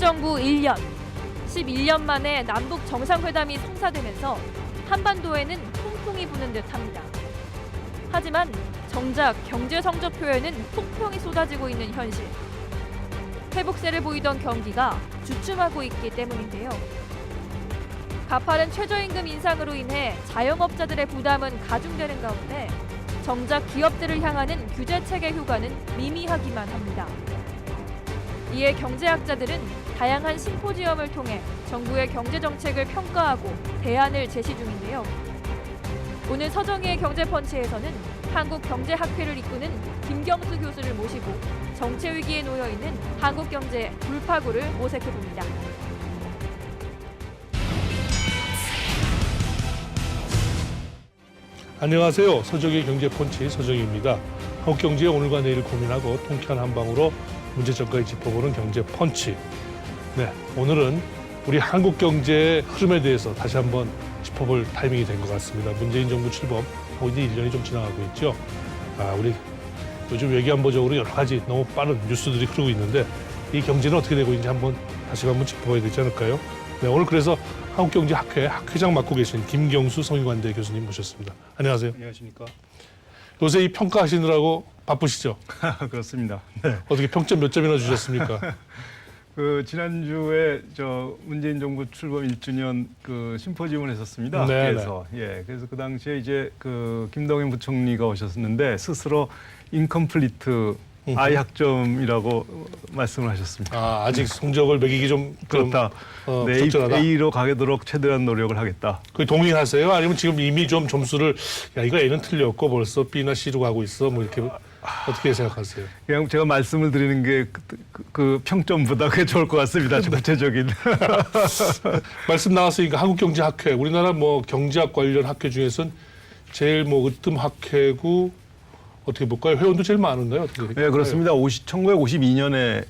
정부 1년, 11년 만에 남북 정상회담이 성사되면서 한반도에는 통풍이 부는 듯합니다. 하지만 정작 경제 성적표에는 폭풍이 쏟아지고 있는 현실. 회복세를 보이던 경기가 주춤하고 있기 때문인데요. 가파른 최저임금 인상으로 인해 자영업자들의 부담은 가중되는 가운데 정작 기업들을 향하는 규제 체계 효과는 미미하기만 합니다. 이에 경제학자들은 다양한 심포지엄을 통해 정부의 경제 정책을 평가하고 대안을 제시 중인데요. 오늘 서정희의 경제펀치에서는 한국경제학회를 이끄는 김경수 교수를 모시고 정체 위기에 놓여 있는 한국 경제의 돌파구를 모색해 봅니다. 안녕하세요. 서정희 경제펀치 서정희입니다. 한국 경제의 오늘과 내일을 고민하고 통쾌한 한방으로 문제점까지 짚어보는 경제펀치. 네, 오늘은 우리 한국 경제의 흐름에 대해서 다시 한번 짚어볼 타이밍이 된 것 같습니다. 문재인 정부 출범하고 이제 1년이 좀 지나가고 있죠. 우리 요즘 외교안보적으로 여러 가지 너무 빠른 뉴스들이 흐르고 있는데 이 경제는 어떻게 되고 있는지 다시 한번 짚어봐야 되지 않을까요? 네, 오늘 그래서 한국경제학회 학회장 맡고 계신 김경수 성균관대 교수님 모셨습니다. 안녕하세요. 안녕하십니까. 요새 이 평가하시느라고 바쁘시죠? 그렇습니다. 네. 어떻게 평점 몇 점이나 주셨습니까? 지난주에 문재인 정부 출범 1주년 심포지움을 했었습니다. 네, 그래서 그 당시에 이제 김동연 부총리가 오셨는데 스스로 인컴플리트 I 학점이라고 말씀을 하셨습니다. 아직 성적을 매기기 좀 그렇다. 적절하다. A로 가도록 최대한 노력을 하겠다. 그 동의하세요? 아니면 지금 이미 좀 점수를 이거 A는 틀렸고 벌써 B나 C로 가고 있어 뭐 이렇게 어떻게 생각하세요? 그냥 제가 말씀을 드리는 게 그 평점보다 그게 좋을 것 같습니다. 구체적인. 말씀 나왔으니까 한국경제학회 우리나라 뭐 경제학 관련 학회 중에서는 제일 으뜸 학회고 어떻게 볼까요? 회원도 제일 많은가요? 어떻게 네, 그렇습니다. 1952년에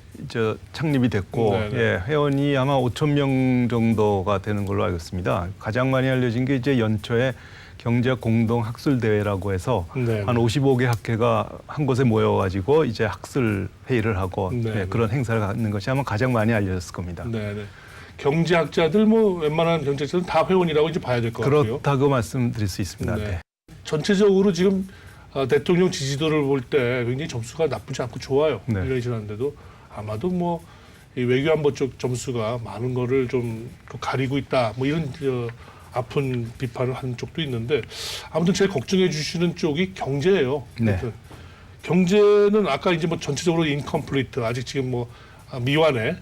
창립이 됐고 회원이 아마 5천 명 정도가 되는 걸로 알고 있습니다. 가장 많이 알려진 게 이제 연초에 경제학 공동 학술 대회라고 해서 한 55개 학회가 한 곳에 모여가지고 이제 학술 회의를 하고 그런 행사를 갖는 것이 아마 가장 많이 알려졌을 겁니다. 네네. 경제학자들 웬만한 경제학자들은 다 회원이라고 이제 봐야 될 것 같고요. 그렇다고 말씀드릴 수 있습니다. 네. 전체적으로 지금 대통령 지지도를 볼 때 굉장히 점수가 나쁘지 않고 좋아요. 1년이 지났는데도 아마도 이 외교안보 쪽 점수가 많은 거를 좀 가리고 있다. 이런 아픈 비판을 하는 쪽도 있는데 아무튼 제일 걱정해 주시는 쪽이 경제예요. 네. 경제는 아까 이제 전체적으로 인컴플리트 아직 지금 미완의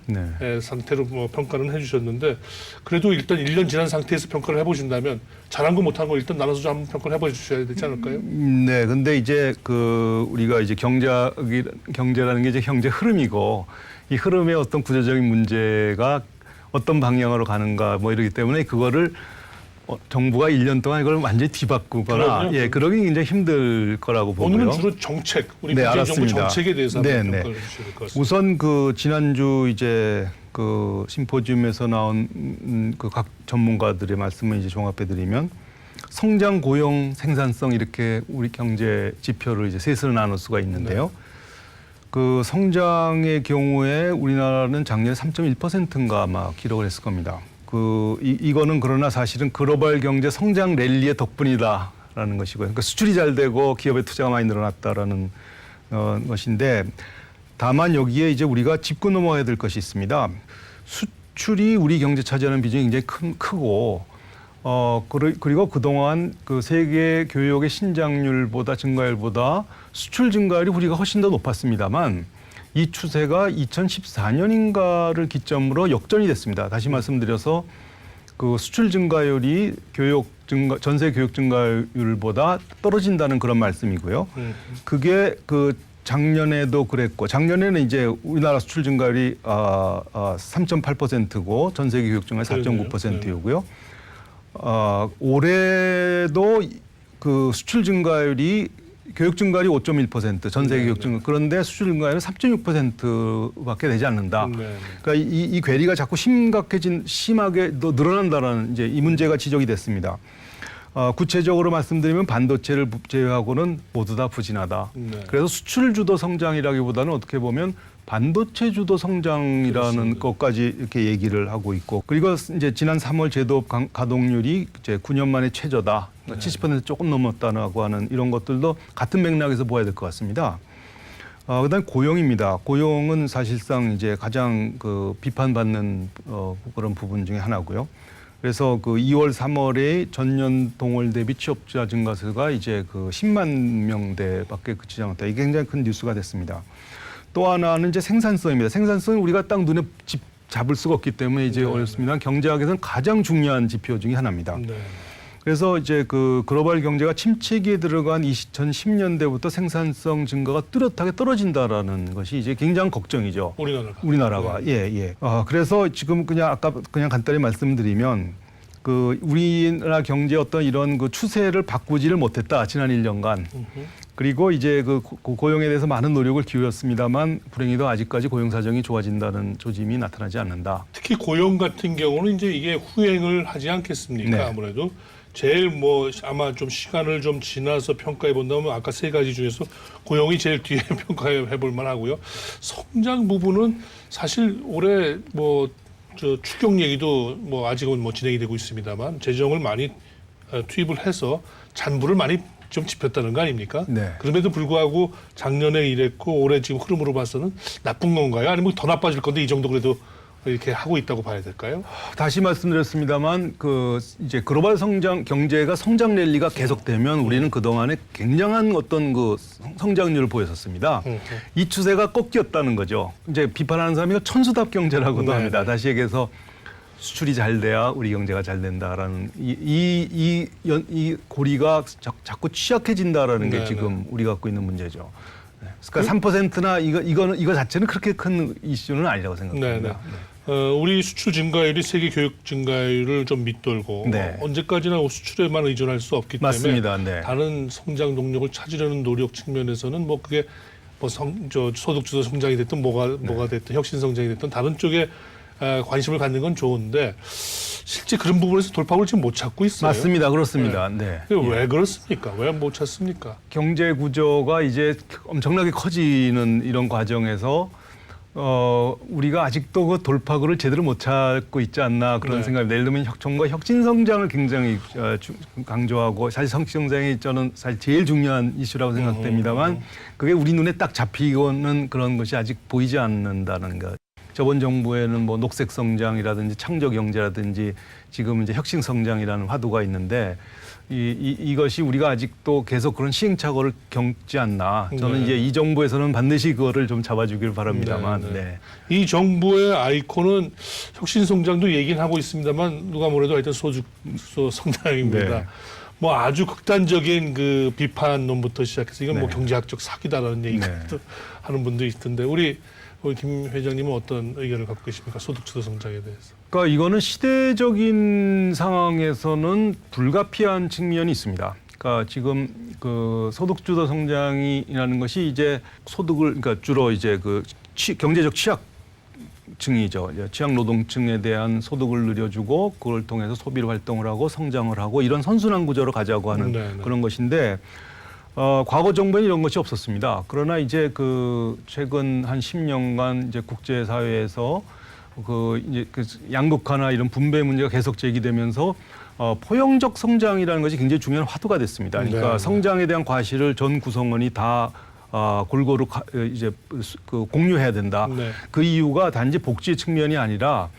상태로 평가는 해주셨는데 그래도 일단 1년 지난 상태에서 평가를 해보신다면 잘한 거 못한 거 일단 나눠서 좀 한번 평가를 해봐 주셔야 되지 않을까요? 네, 근데 이제 우리가 이제 경제라는 게 이제 경제 흐름이고 이 흐름의 어떤 구조적인 문제가 어떤 방향으로 가는가 이러기 때문에 그거를 정부가 1년 동안 이걸 완전히 뒤바꾸거나 그러기 굉장히 힘들 거라고 보고요. 오늘은 주로 정책, 우리 문재인 정부 정책에 대해서 한번 평가를 해주셔야 될 것 같습니다. 우선 지난주 이제 심포지움에서 나온 각 전문가들의 말씀을 이제 종합해드리면 성장, 고용, 생산성 이렇게 우리 경제 지표를 이제 셋으로 나눌 수가 있는데요. 성장의 경우에 우리나라는 작년에 3.1%인가 아마 기록을 했을 겁니다. 이거는 그러나 사실은 글로벌 경제 성장 랠리의 덕분이다라는 것이고요. 그러니까 수출이 잘 되고 기업의 투자가 많이 늘어났다라는 것인데 다만 여기에 이제 우리가 짚고 넘어가야 될 것이 있습니다. 수출이 우리 경제 차지하는 비중이 굉장히 크고 그리고 그동안 세계 교역의 신장률보다 증가율보다 수출 증가율이 우리가 훨씬 더 높았습니다만 이 추세가 2014년인가를 기점으로 역전이 됐습니다. 다시 말씀드려서 수출 증가율이 전세 교역 증가율보다 떨어진다는 그런 말씀이고요. 그게 작년에도 그랬고 작년에는 이제 우리나라 수출 증가율이 3.8%고 전세 교역 증가율 4.9%이고요. 올해도 수출 증가율이 교육 증가율이 5.1%, 전세 교육 증가. 그런데 수출 증가율은 3.6%밖에 되지 않는다. 그러니까 이 괴리가 자꾸 심하게 늘어난다는 이제 이 문제가 지적이 됐습니다. 구체적으로 말씀드리면 반도체를 제외하고는 모두 다 부진하다. 그래서 수출 주도 성장이라기보다는 어떻게 보면 반도체 주도 성장이라는 그렇습니다. 것까지 이렇게 얘기를 하고 있고, 그리고 이제 지난 3월 제도업 가동률이 이제 9년 만에 최저다, 70% 조금 넘었다고 하는 이런 것들도 같은 맥락에서 보아야 될 것 같습니다. 그다음 고용입니다. 고용은 사실상 이제 가장 그 비판받는 그런 부분 중에 하나고요. 그래서 그 2월, 3월에 전년 동월 대비 취업자 증가수가 이제 그 10만 명대밖에 그치지 않았다. 이게 굉장히 큰 뉴스가 됐습니다. 또 하나는 이제 생산성입니다. 생산성은 우리가 딱 눈에 잡을 수가 없기 때문에 이제 어렵습니다. 경제학에서는 가장 중요한 지표 중에 하나입니다. 네. 그래서 이제 그 글로벌 경제가 침체기에 들어간 2010년대부터 생산성 증가가 뚜렷하게 떨어진다라는 것이 이제 굉장히 걱정이죠. 우리나라가. 예. 그래서 지금 그냥 아까 그냥 간단히 말씀드리면 그 우리나라 경제 어떤 이런 그 추세를 바꾸지를 못했다. 지난 1년간. 그리고 이제 그 고용에 대해서 많은 노력을 기울였습니다만 불행히도 아직까지 고용 사정이 좋아진다는 조짐이 나타나지 않는다. 특히 고용 같은 경우는 이제 이게 후행을 하지 않겠습니까? 네. 아무래도 제일 뭐 아마 좀 시간을 좀 지나서 평가해 본다면 아까 세 가지 중에서 고용이 제일 뒤에 평가해 볼 만하고요. 성장 부분은 사실 올해 뭐 저 추경 얘기도 뭐 아직은 뭐 진행이 되고 있습니다만 재정을 많이 투입을 해서 잔부를 많이 좀 짚었다는 거 아닙니까? 네. 그럼에도 불구하고 작년에 이랬고 올해 지금 흐름으로 봐서는 나쁜 건가요? 아니면 더 나빠질 건데 이 정도 그래도 이렇게 하고 있다고 봐야 될까요? 다시 말씀드렸습니다만 그 이제 글로벌 성장 경제가 성장 랠리가 계속되면 우리는 그 동안에 굉장한 어떤 그 성장률을 보였었습니다. 이 추세가 꺾였다는 거죠. 이제 비판하는 사람이 천수답 경제라고도 네. 합니다. 다시 얘기해서 수출이 잘 돼야 우리 경제가 잘 된다라는 이 고리가 자꾸 취약해진다라는 게 네, 지금 우리가 갖고 있는 문제죠. 그러니까 3%나 이거 자체는 그렇게 큰 이슈는 아니라고 생각합니다. 우리 수출 증가율이 세계 교육 증가율을 좀 밑돌고 네. 언제까지나 수출에만 의존할 수 없기 맞습니다. 때문에 네. 다른 성장 동력을 찾으려는 노력 측면에서는 뭐 그게 뭐 소득 주도 성장이 됐든 뭐가 됐든 혁신 성장이 됐든 다른 쪽에 관심을 갖는 건 좋은데 실제 그런 부분에서 돌파구를 지금 못 찾고 있어요. 맞습니다. 그렇습니다. 네. 왜 그렇습니까? 왜 못 찾습니까? 경제 구조가 이제 엄청나게 커지는 이런 과정에서 우리가 아직도 그 돌파구를 제대로 못 찾고 있지 않나 그런 네. 생각입니다. 예를 들면 정부가 혁신 성장을 굉장히 강조하고 사실 혁신 성장이 저는 사실 제일 중요한 이슈라고 생각됩니다만 그게 우리 눈에 딱 잡히고는 그런 것이 아직 보이지 않는다는 것. 저번 정부에는 뭐 녹색 성장이라든지 창조 경제라든지 지금 이제 혁신 성장이라는 화두가 있는데 이것이 우리가 아직도 계속 그런 시행착오를 겪지 않나. 저는 네. 이제 이 정부에서는 반드시 그거를 좀 잡아주길 바랍니다만. 네. 네. 이 정부의 아이콘은 혁신 성장도 얘기는 하고 있습니다만 누가 뭐래도 하여튼 소득 성장입니다. 네. 뭐 아주 극단적인 그 비판론부터 시작해서 이건 뭐 네. 경제학적 사기다라는 얘기도 하는 분도 있던데 우리 김 회장님은 어떤 의견을 갖고 계십니까? 소득주도 성장에 대해서. 그러니까 이거는 시대적인 상황에서는 불가피한 측면이 있습니다. 그러니까 지금 그 소득주도 성장이라는 것이 이제 소득을 그러니까 주로 이제 그 경제적 취약층이죠. 취약 노동층에 대한 소득을 늘려주고 그걸 통해서 소비를 활동을 하고 성장을 하고 이런 선순환 구조로 가자고 하는 그런 것인데. 과거 정부에는 이런 것이 없었습니다. 그러나 이제 그 최근 한 10년간 이제 국제사회에서 이제 그 양극화나 이런 분배 문제가 계속 제기되면서 포용적 성장이라는 것이 굉장히 중요한 화두가 됐습니다. 그러니까 네. 성장에 대한 과실을 전 구성원이 다 골고루 이제 그 공유해야 된다. 네. 그 이유가 단지 복지 측면이 아니라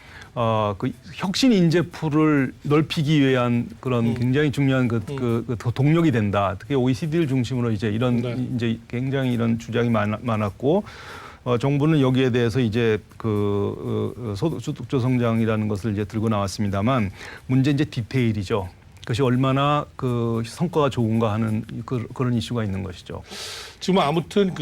그 혁신 인재풀을 넓히기 위한 그런 굉장히 중요한 그 동력이 된다. 특히 OECD를 중심으로 이제 이런 네. 이제 굉장히 이런 주장이 많았고 정부는 여기에 대해서 이제 그 소득주 성장이라는 것을 이제 들고 나왔습니다만 문제 이제 디테일이죠. 그것이 얼마나 그 성과가 좋은가 하는 그런 이슈가 있는 것이죠. 지금 아무튼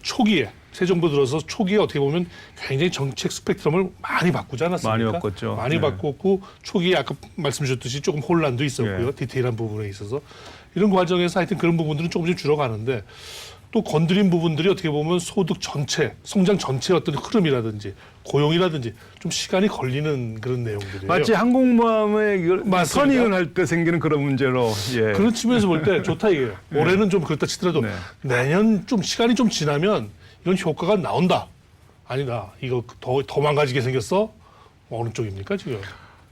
초기에 새 정부 들어서 초기에 어떻게 보면 굉장히 정책 스펙트럼을 많이 바꾸지 않았습니까? 많이 바꿨죠. 많이 네. 바꿨고 초기에 아까 말씀 주셨듯이 조금 혼란도 있었고요. 네. 디테일한 부분에 있어서 이런 과정에서 하여튼 그런 부분들은 조금씩 줄어가는데 또 건드린 부분들이 어떻게 보면 소득 전체, 성장 전체의 어떤 흐름이라든지 고용이라든지 좀 시간이 걸리는 그런 내용들이에요. 마치 항공모함의 맞습니다. 선임을 할 때 생기는 그런 문제로. 예. 그런 측면에서 볼 때 좋다 이게요. 올해는 좀 그렇다 치더라도 네. 내년 좀 시간이 좀 지나면 이런 효과가 나온다. 아니다. 이거 더 망가지게 생겼어. 어느 쪽입니까 지금?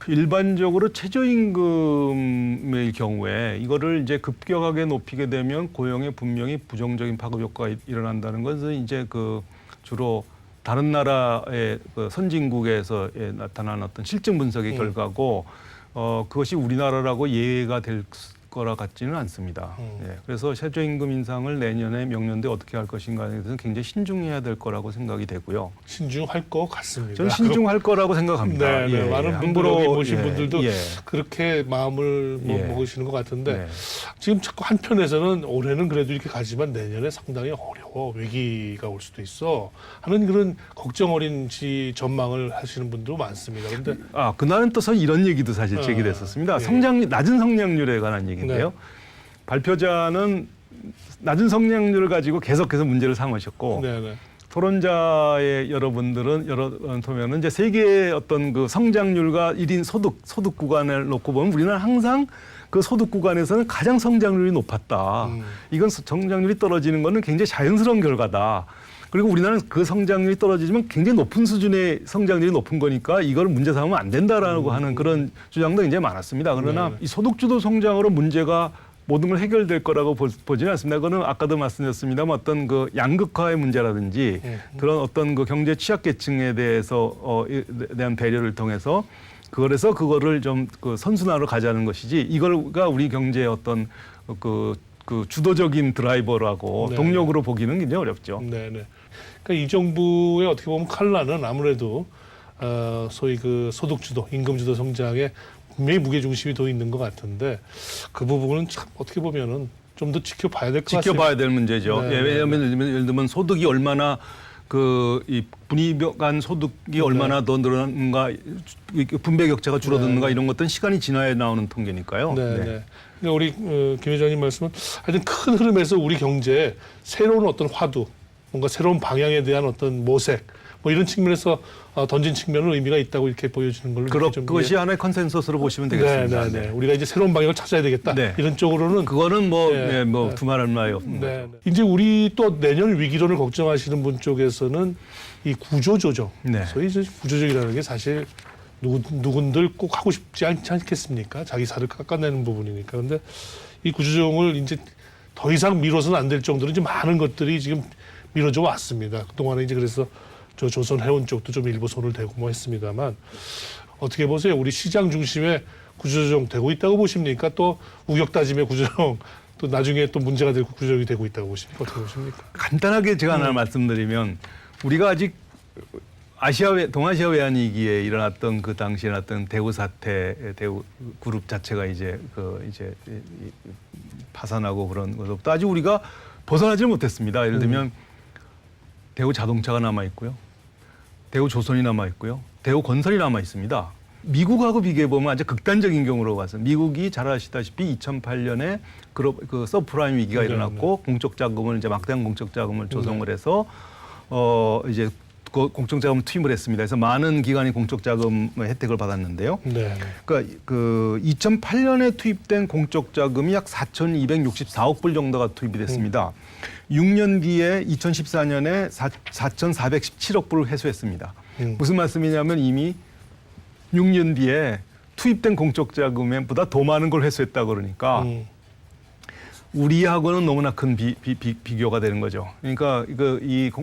일반적으로 최저임금의 경우에 이거를 이제 급격하게 높이게 되면 고용에 분명히 부정적인 파급 효과가 일어난다는 것은 이제 그 주로 다른 나라의 그 선진국에서 나타난 어떤 실증 분석의 결과고 그것이 우리나라라고 예외가 될 거라 같지는 않습니다. 예, 그래서 최저임금 인상을 내년에 명년도에 어떻게 할 것인가에 대해서는 굉장히 신중해야 될 거라고 생각이 되고요. 신중할 것 같습니다. 저는 신중할 거라고 생각합니다. 네, 예, 많은 예. 분들 여기 모신 예, 분들도 예. 그렇게 마음을 예. 먹으시는 것 같은데 네. 지금 자꾸 한편에서는 올해는 그래도 이렇게 가지만 내년에 상당히 어려워 위기가 올 수도 있어 하는 그런 걱정 어린 전망을 하시는 분도 많습니다. 그런데 그날은 또 이런 얘기도 사실 제기됐었습니다. 예. 낮은 성장률에 관한 얘기인데요. 네. 발표자는 낮은 성장률을 가지고 계속해서 문제를 삼으셨고 네네. 토론자의 여러분들은 보면은 이제 세계의 어떤 그 성장률과 1인 소득 구간을 놓고 보면 우리나라 항상 그 소득 구간에서는 가장 성장률이 높았다. 이건 성장률이 떨어지는 거는 굉장히 자연스러운 결과다. 그리고 우리나라는 그 성장률이 떨어지지만 굉장히 높은 수준의 성장률이 높은 거니까 이걸 문제 삼으면 안 된다라고 하는 그런 주장도 굉장히 많았습니다. 그러나 네. 이 소득주도 성장으로 문제가 모든 걸 해결될 거라고 보지는 않습니다. 그거는 아까도 말씀드렸습니다만 어떤 그 양극화의 문제라든지 그런 어떤 그 경제 취약계층에 대한 배려를 통해서 그거를 좀 그 선순환으로 가자는 것이지 이걸가 우리 경제의 어떤 그 주도적인 드라이버라고 네. 동력으로 보기는 굉장히 어렵죠. 네네. 그러니까 이 정부의 어떻게 보면 칼날은 아무래도 소위 그 소득주도, 임금주도 성장에 분명히 무게중심이 더 있는 것 같은데 그 부분은 참 어떻게 보면은 좀 더 지켜봐야 될 것 같습니다. 지켜봐야 될 문제죠. 네, 예, 왜냐하면 예를 들면 소득이 얼마나 이 분위 간 소득이 얼마나 더 늘어난가, 분배 격차가 줄어드는가 이런 것들은 시간이 지나야 나오는 통계니까요. 네. 그러니까 우리 김 회장님 말씀은 하여튼 큰 흐름에서 우리 경제에 새로운 어떤 화두, 뭔가 새로운 방향에 대한 어떤 모색, 뭐 이런 측면에서 던진 측면은 의미가 있다고 이렇게 보여지는 걸로 이렇게 좀 그것이 하나의 컨센서스로 보시면 되겠습니다. 네. 우리가 이제 새로운 방향을 찾아야 되겠다. 네. 이런 쪽으로는 그거는 두말할 나위 없는 네. 거죠. 이제 우리 또 내년 위기론을 걱정하시는 분 쪽에서는 이 구조조정, 네. 소위 이제 구조조정이라는 게 사실 누군들 꼭 하고 싶지 않지 않겠습니까? 자기 살을 깎아내는 부분이니까. 그런데 이 구조조정을 이제 더 이상 미뤄서는 안 될 정도로 이제 많은 것들이 지금 미뤄져 왔습니다. 그동안에 이제 그래서 저 조선 해운 쪽도 좀 일부 손을 대고 뭐 했습니다만 어떻게 보세요? 우리 시장 중심의 구조조정 되고 있다고 보십니까? 또 우격 따짐의 구조조정 또 나중에 또 문제가 되고 구조조정이 되고 있다고 보십니까? 어떻게 보십니까? 간단하게 제가 하나 말씀드리면 우리가 아직 동아시아 외환위기에 일어났던 그 당시에 났던 대우 사태, 대우 그룹 자체가 이제 파산하고 그런 것부터 아직 우리가 벗어나지 못했습니다. 예를 들면 대우 자동차가 남아 있고요, 대우 조선이 남아 있고요, 대우 건설이 남아 있습니다. 미국하고 비교해 보면 아주 극단적인 경우로 가서 미국이 잘 아시다시피 2008년에 그 서프라임 위기가 일어났고 공적 자금을 이제 막대한 공적 자금을 조성을 해서 이제 공적 자금을 투입을 했습니다. 그래서 많은 기관이 공적 자금 혜택을 받았는데요. 네. 그러니까 그 2008년에 투입된 공적 자금이 약 4,264억 불 정도가 투입이 됐습니다. 6년 뒤에 2014년에 4,417억 불을 회수했습니다. 무슨 말씀이냐면 이미 6년 뒤에 투입된 공적 자금보다 더 많은 걸 회수했다 그러니까 우리하고는 너무나 큰 비교가 되는 거죠. 그러니까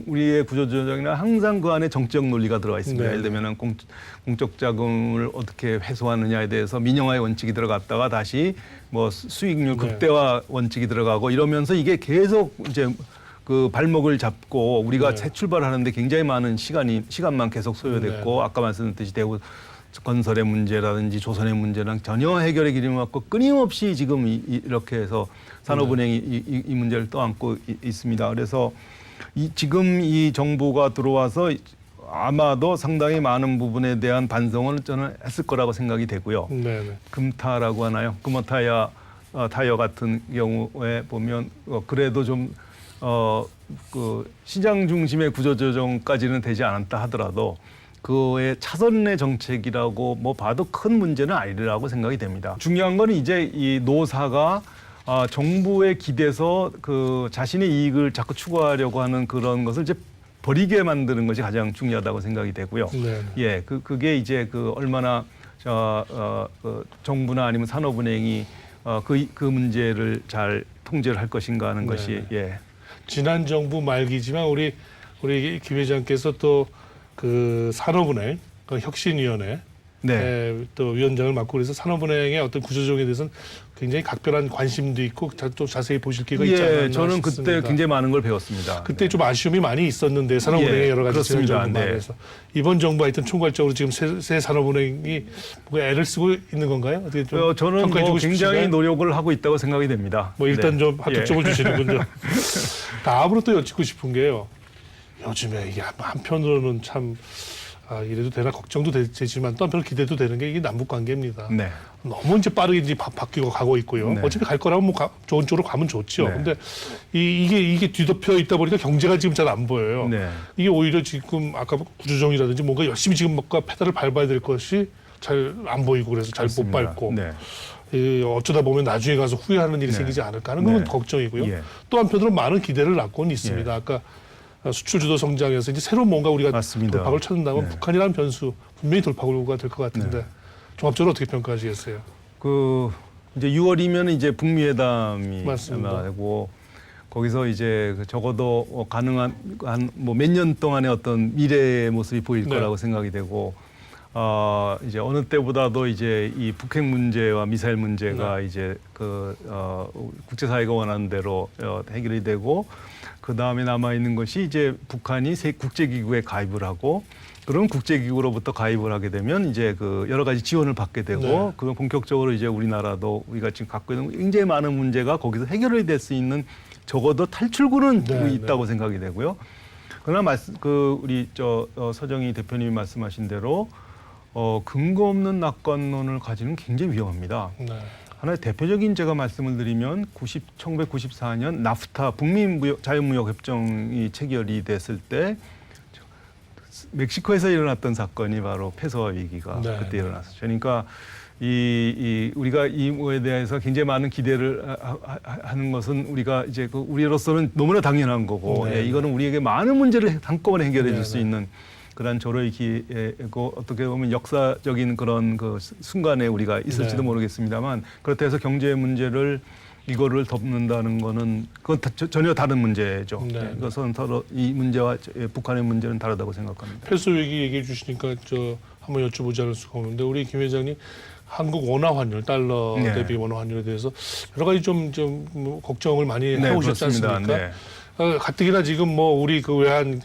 우리의 구조조정이나 항상 그 안에 정치적 논리가 들어가 있습니다. 네. 예를 들면 공적 자금을 어떻게 회수하느냐에 대해서 민영화의 원칙이 들어갔다가 다시 뭐 수익률 극대화 원칙이 들어가고 이러면서 이게 계속 이제 그 발목을 잡고 우리가 새 출발하는데 굉장히 많은 시간만 계속 소요됐고 아까 말씀드렸듯이 대우 건설의 문제라든지 조선의 문제랑 전혀 해결의 길이 없고 끊임없이 지금 이렇게 해서 산업은행이 이 문제를 떠안고 있습니다. 그래서 지금 이 정부가 들어와서 아마도 상당히 많은 부분에 대한 반성을 저는 했을 거라고 생각이 되고요. 금타라고 하나요? 금호타이어 같은 경우에 보면 그래도 좀 그 시장 중심의 구조조정까지는 되지 않았다 하더라도 그의 차선의 정책이라고 뭐 봐도 큰 문제는 아니라고 생각이 됩니다. 중요한 건 이제 이 노사가 정부에 기대서 그 자신의 이익을 자꾸 추구하려고 하는 그런 것을 이제 버리게 만드는 것이 가장 중요하다고 생각이 되고요. 네. 예, 그게 이제 그 얼마나 정부나 아니면 산업은행이 그 문제를 잘 통제를 할 것인가 하는 것이 예. 지난 정부 말기지만 우리 김 회장께서 또 그 산업은행 그 혁신위원회 네. 또 위원장을 맡고 그래서 산업은행의 어떤 구조조정에 대해서는 굉장히 각별한 관심도 있고 또 자세히 보실 기회가 있지 않았나 예, 저는 싶습니다. 그때 굉장히 많은 걸 배웠습니다. 그때 네. 좀 아쉬움이 많이 있었는데 산업은행의 예, 여러 가지 지난 그렇습니다. 정부 말에서 이번 정부가 하여튼 총괄적으로 지금 새 산업은행이 뭐 애를 쓰고 있는 건가요? 어떻게 좀 저는 평가해 주고 굉장히 싶으신가요? 노력을 하고 있다고 생각이 됩니다. 뭐 일단 네. 좀 합격점을 예. 주시는군요. 다음으로 또 여쭙고 싶은 게요. 요즘에 이게 한편으로는 참 이래도 되나 걱정도 되지만 또 한편으로 기대도 되는 게 이게 남북 관계입니다. 네. 너무 이제 빠르게 이제 바뀌고 가고 있고요. 네. 어차피 갈 거라면 뭐 좋은 쪽으로 가면 좋죠. 네. 근데 이게 뒤덮여 있다 보니까 경제가 지금 잘 안 보여요. 네. 이게 오히려 지금 아까 구조조정이라든지 뭔가 열심히 지금 뭔가 페달을 밟아야 될 것이 잘 안 보이고 그래서 잘 못 그렇습니다. 밟고 네. 어쩌다 보면 나중에 가서 후회하는 일이 네. 생기지 않을까 하는 건 네. 걱정이고요. 예. 또 한편으로 많은 기대를 낳고는 있습니다. 예. 아까 수출 주도 성장에서 이제 새로운 뭔가 우리가 맞습니다. 돌파구를 찾는다면 네. 북한이라는 변수 분명히 돌파구가 될 것 같은데 종합적으로 어떻게 평가하시겠어요? 이제 6월이면 이제 북미회담이 맞습니다. 되고 거기서 이제 적어도 가능한 한 뭐 몇 년 동안의 어떤 미래의 모습이 보일 네. 거라고 생각이 되고 이제 어느 때보다도 이제 이 북핵 문제와 미사일 문제가 이제 국제사회가 원하는 대로 해결이 되고 그 다음에 남아 있는 것이 이제 북한이 국제기구에 가입을 하고 그런 국제기구로부터 가입을 하게 되면 이제 여러 가지 지원을 받게 되고 네. 그건 본격적으로 이제 우리나라도 우리가 지금 갖고 있는 굉장히 많은 문제가 거기서 해결이 될 수 있는 적어도 탈출구는 네, 있다고 생각이 되고요. 그러나 우리 서정희 대표님이 말씀하신 대로 근거 없는 낙관론을 가지는 굉장히 위험합니다. 네. 하나의 대표적인 제가 말씀을 드리면 1994년 나프타 북미 자유무역 협정이 체결이 됐을 때 멕시코에서 일어났던 사건이 바로 페소아 위기가 네. 그때 일어났었죠. 그러니까 우리가 이거에 대해서 굉장히 많은 기대를 하는 것은 우리가 이제 우리로서는 너무나 당연한 거고 네. 이거는 우리에게 많은 문제를 한꺼번에 해결해 줄 수 네. 있는 그런 절호의 기회고 어떻게 보면 역사적인 그런 순간에 우리가 있을지도 네. 모르겠습니다만 그렇다 해서 경제 문제를 이거를 덮는다는 거는 그건 전혀 다른 문제죠. 네. 그것은 서로 이 문제와 북한의 문제는 다르다고 생각합니다. 패소 얘기 얘기해 주시니까 한번 여쭤보지 않을 수가 없는데 우리 김 회장님 한국 원화 환율 달러 네. 대비 원화 환율에 대해서 여러 가지 좀 걱정을 많이 네, 해오셨지 그렇습니다. 않습니까? 네. 가뜩이나 지금 우리 외환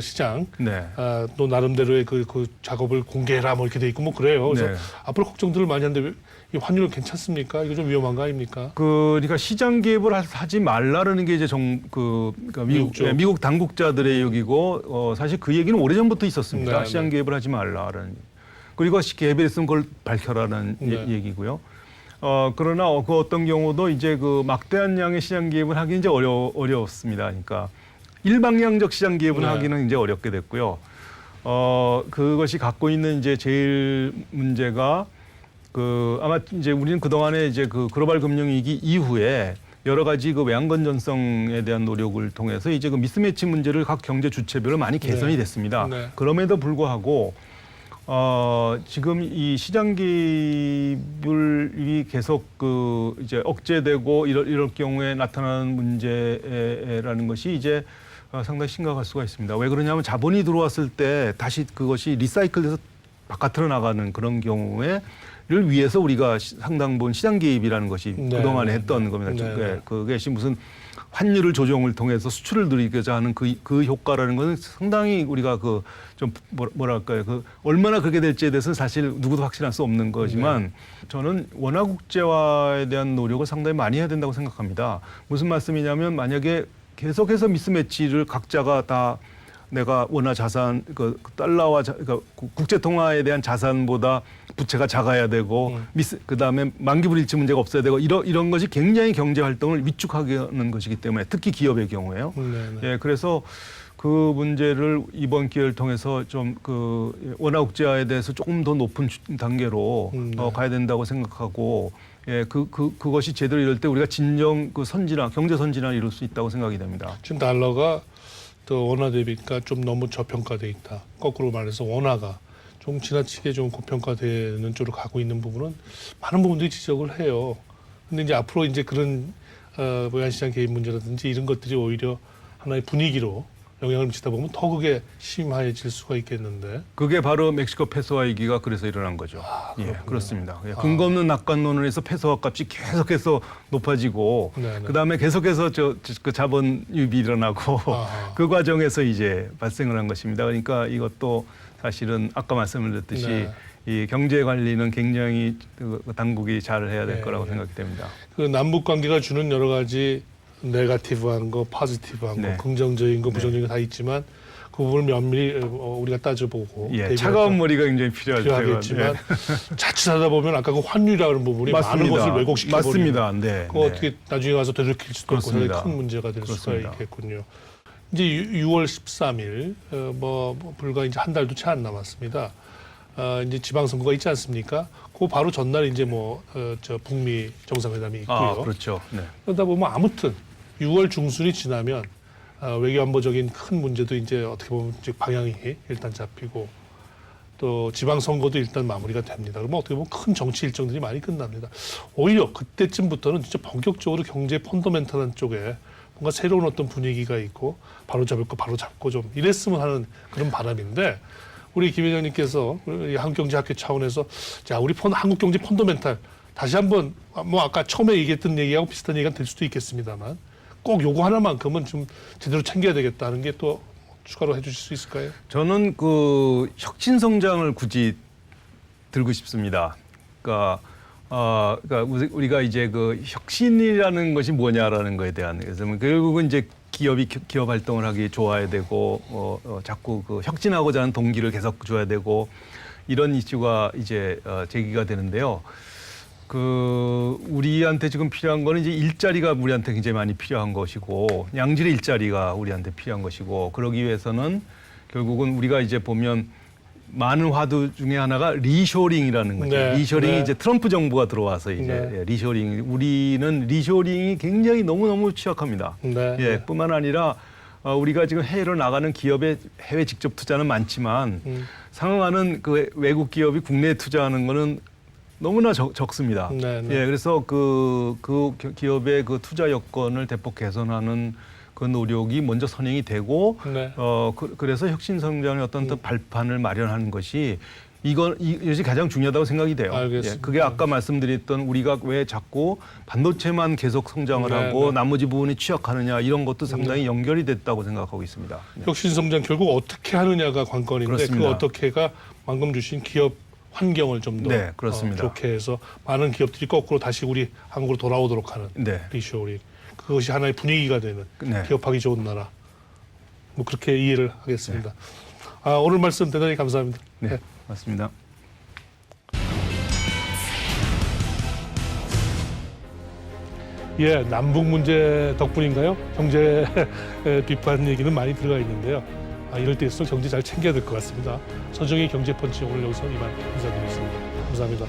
시장 네. 또 나름대로의 그 작업을 공개해라 이렇게 돼 있고 그래요. 그래서 네. 앞으로 걱정들을 많이 하는데 이 환율 괜찮습니까? 이거 좀 위험한 거 아닙니까? 그러니까 시장 개입을 하지 말라는 게 이제 그러니까 미국 당국자들의 얘기고 사실 그 얘기는 오래전부터 있었습니다. 네, 시장 네. 개입을 하지 말라는. 그리고 개입했으면 그걸 밝혀라는 네. 얘기고요. 그러나 그 어떤 경우도 이제 막대한 양의 시장 개입을 하기 이제 어려웠습니다. 그러니까 일방향적 시장 개입을 네. 하기는 이제 어렵게 됐고요. 그것이 갖고 있는 이제 제일 문제가 아마 이제 우리는 그동안에 이제 글로벌 금융 위기 이후에 여러 가지 외환 건전성에 대한 노력을 통해서 이제 미스매치 문제를 각 경제 주체별로 많이 개선이 네. 됐습니다. 네. 그럼에도 불구하고 지금 이 시장 기입이 계속 이제 억제되고 이럴 경우에 나타나는 문제라는 것이 이제 상당히 심각할 수가 있습니다. 왜 그러냐면 자본이 들어왔을 때 다시 그것이 리사이클돼서 바깥으로 나가는 그런 경우에 를 위해서 우리가 상당 부분 시장 개입이라는 것이 네, 그동안에 네, 했던 네. 겁니다. 네, 네. 그것이 무슨 환율을 조정을 통해서 수출을 늘리고자 하는 그 효과라는 것은 상당히 우리가 좀 뭐랄까요. 얼마나 그렇게 될지에 대해서는 사실 누구도 확신할 수 없는 거지만 저는 원화 국제화에 대한 노력을 상당히 많이 해야 된다고 생각합니다. 무슨 말씀이냐면 만약에 계속해서 미스매치를 각자가 다 내가 원화 자산, 달러와 그러니까 국제 통화에 대한 자산보다 부채가 작아야 되고, 그다음에 만기불일치 문제가 없어야 되고 이런 것이 굉장히 경제 활동을 위축하게 하는 것이기 때문에 특히 기업의 경우에요. 예, 그래서 그 문제를 이번 기회를 통해서 좀 원화 국제화에 대해서 조금 더 높은 단계로 가야 된다고 생각하고. 예, 그것이 제대로 이럴 때 우리가 진정 선진화, 경제 선진화를 이룰 수 있다고 생각이 됩니다. 지금 달러가 또 원화 대비가 좀 너무 저평가돼 있다. 거꾸로 말해서 원화가 좀 지나치게 좀 고평가되는 쪽으로 가고 있는 부분은 많은 부분들이 지적을 해요. 근데 이제 앞으로 이제 그런 외환시장 개입 문제라든지 이런 것들이 오히려 하나의 분위기로 영향을 미치다 보면 더 그게 심화해질 수가 있겠는데. 그게 바로 멕시코 페소화 위기가 그래서 일어난 거죠. 예, 그렇습니다. 예, 근거 없는 낙관론을 해서 페소화 값이 계속해서 높아지고 네네. 그다음에 계속해서 그 자본 유입이 일어나고 아하. 그 과정에서 이제 발생을 한 것입니다. 그러니까 이것도 사실은 아까 말씀드렸듯이 네. 이 경제 관리는 굉장히 그 당국이 잘 해야 될 네. 거라고 생각이 됩니다. 그 남북 관계가 주는 여러 가지 네거티브한 거, 포지티브한 네. 거, 긍정적인 거, 부정적인 거 다 있지만 그 부분을 면밀히 우리가 따져보고 예, 대비해서 차가운 머리가 굉장히 필요하죠. 필요하겠지만 예. 자칫하다 보면 아까 그 환율이라는 부분이 많은 것을 왜곡시켜 버리는 맞습니다. 네. 그거 어떻게 나중에 가서 되돌릴 수도 없고 그렇습니다. 큰 문제가 될 그렇습니다. 수가 있겠군요. 이제 6월 13일 뭐 불과 이제 한 달도 채 안 남았습니다. 이제 지방선거가 있지 않습니까? 그 바로 전날 이제 저 북미 정상회담이 있고요. 아, 그렇죠. 네. 그러다 보면 아무튼 6월 중순이 지나면 외교안보적인 큰 문제도 이제 어떻게 보면 이제 방향이 일단 잡히고 또 지방선거도 일단 마무리가 됩니다. 그러면 어떻게 보면 큰 정치 일정들이 많이 끝납니다. 오히려 그때쯤부터는 진짜 본격적으로 경제 펀더멘탈한 쪽에 뭔가 새로운 어떤 분위기가 있고 바로 잡을 거 바로 잡고 좀 이랬으면 하는 그런 바람인데 우리 김 회장님께서 우리 한국경제학회 차원에서 자 우리 한국경제 펀더멘탈 다시 한번 뭐 아까 처음에 얘기했던 얘기하고 비슷한 얘기가 될 수도 있겠습니다만 꼭 요거 하나만큼은 좀 제대로 챙겨야 되겠다는 게 또 추가로 해주실 수 있을까요? 저는 그 혁신 성장을 굳이 들고 싶습니다. 그러니까 우리가 이제 그 혁신이라는 것이 뭐냐라는 거에 대한 그래서 결국은 이제 기업이 기업 활동을 하기 좋아야 되고 자꾸 그 혁신하고자 하는 동기를 계속 줘야 되고 이런 이슈가 이제 제기가 되는데요. 그 우리한테 지금 필요한 거는 이제 일자리가 우리한테 굉장히 많이 필요한 것이고 양질의 일자리가 우리한테 필요한 것이고 그러기 위해서는 결국은 우리가 이제 보면 많은 화두 중에 하나가 리쇼링이라는 거죠. 네, 리쇼링이 네. 이제 트럼프 정부가 들어와서 이제 네. 리쇼링 우리는 리쇼링이 굉장히 너무너무 취약합니다. 네. 예, 뿐만 아니라 우리가 지금 해외로 나가는 기업의 해외 직접 투자는 많지만 상응하는 그 외국 기업이 국내에 투자하는 거는 너무나 적습니다. 네, 네. 예, 그래서 그 기업의 그 투자 여건을 대폭 개선하는 그 노력이 먼저 선행이 되고 네. 그래서 혁신 성장의 어떤 발판을 마련하는 것이 이것이 가장 중요하다고 생각이 돼요. 알겠습니다. 예, 그게 아까 말씀드렸던 우리가 왜 자꾸 반도체만 계속 성장을 네, 하고 네. 나머지 부분이 취약하느냐 이런 것도 상당히 연결이 됐다고 생각하고 있습니다. 네. 혁신성장 결국 어떻게 하느냐가 관건인데 그 그렇습니다. 어떻게가 방금 주신 기업 환경을 좀 더 네, 그렇습니다. 좋게 해서 많은 기업들이 거꾸로 다시 우리 한국으로 돌아오도록 하는 네. 리쇼링 그것이 하나의 분위기가 되는 네. 기업하기 좋은 나라 뭐 그렇게 이해를 하겠습니다. 오늘 말씀 대단히 감사합니다. 네, 맞습니다. 예, 남북 문제 덕분인가요? 경제 비판 얘기는 많이 들어가 있는데요. 이럴 때일수록 경제 잘 챙겨야 될 것 같습니다. 서정희 경제펀치 오늘 여기서 이만 인사드리겠습니다. 감사합니다.